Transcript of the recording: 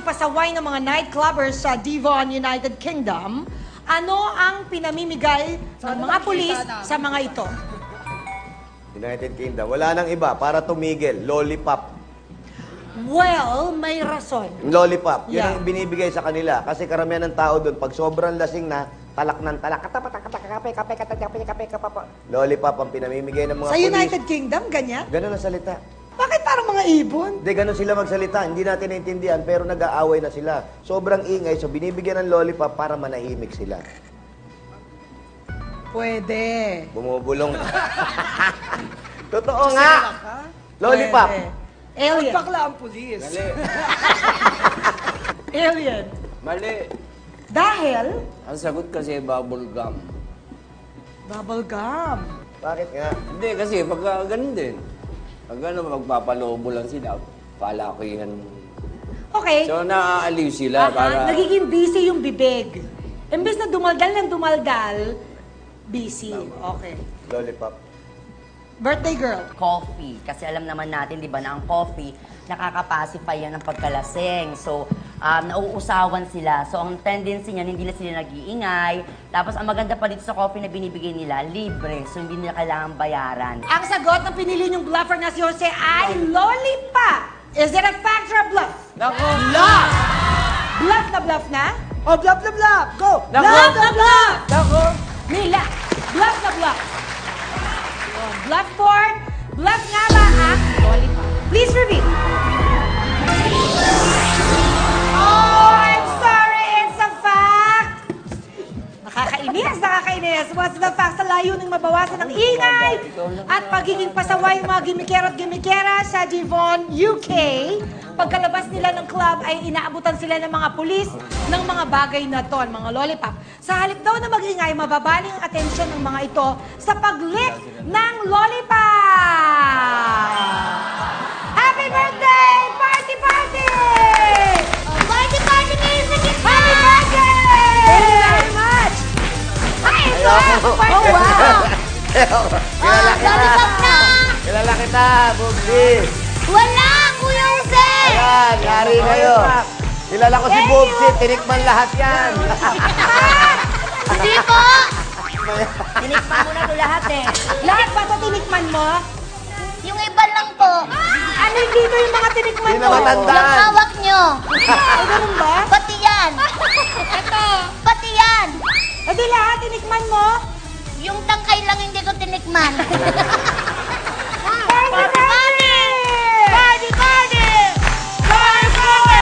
pasaway ng mga nightclubbers sa Devon, United Kingdom, ano ang pinamimigay ng mga pulis sa mga ito? United Kingdom. Wala nang iba. Para tumigil. Lollipop. Well, may rason. Lollipop. Yun Yeah. ang binibigay sa kanila. Kasi karamihan ng tao doon, pag sobrang lasing na, talak ng talak. Lollipop ang pinamimigay ng mga Sa pulis. United Kingdom, ganyan? Ganun ang salita. Bakit parang mga ibon? Hindi, ganun sila magsalita. Hindi natin naintindihan, pero nag-aaway na sila. Sobrang ingay, so binibigyan ng lollipop para manahimik sila. Pwede. Bumubulong. Totoo nga. Lollipop. Pwede. Alien. Bakla ang pulis. Mali. Alien. Mali. Dahil, Ang sagot kasi bubble gum. bubble gum. Bakit nga? Hindi, kasi pagka ganun din. Pag ano, magpapalobo lang sila, palakihan. Okay. So, naaaliw sila para... Nagiging busy yung bibig. Imbes na dumaldal ng dumaldal, busy. Okay. Lollipop. Birthday girl. Coffee. Kasi alam naman natin, di ba, na ang coffee, nakakapacify yan ng pagkalasing. So, nauusawan sila. So, ang tendency niyan, hindi na sila nag-iingay. Tapos, ang maganda pa dito sa coffee na binibigay nila, libre. So, hindi nila kailangan bayaran. Ang sagot ng pinili niyong bluffer na si Jose ay lollipop. Is it a fact or a bluff? Nako! Bluff! Bluff na bluff na? Oh, blah, blah, blah. Go. Nako! Bluff na bluff! Nako! Mila, bluff na bluff. Oh, bluff Ford. Bluff nga ba ang lollipop? Please repeat. Oh, I'm sorry. It's a fact. Nakakainis. What's the fact? Sa layuning mabawasan ng ingay at pagiging pasaway ng mga gimikera at gimikera sa Devon, UK. Pagkalabas nila ng club ay inaabutan sila ng mga pulis ng mga bagay na to, mga lollipop. Sa halip daw na mag-ingay, mababaling ang atensyon ng mga ito sa pag-lick ng lollipop! Happy birthday! Party, party! Party, party music! Happy birthday! Thank you very much! Ay, ito! Oh, wow! Kilala kita. Lollipop na! Kilala kita, Bubsy. Wala, Kuya Jose! Ayan, yari kayo. Kilala ko si Bubsy, tinikman lahat yan. Hindi po! Tinikman mo na ito lahat eh. Lahat ba ito tinikman mo? Yung iba lang po. Ano dito yung mga tinikman Hindi mo? na matandaan. Yung hawak nyo. Ay, ganun ba? Pati yan. Ito. Pati yan. Hindi lahat tinikman mo? Yung tangkay lang hindi ko tinikman.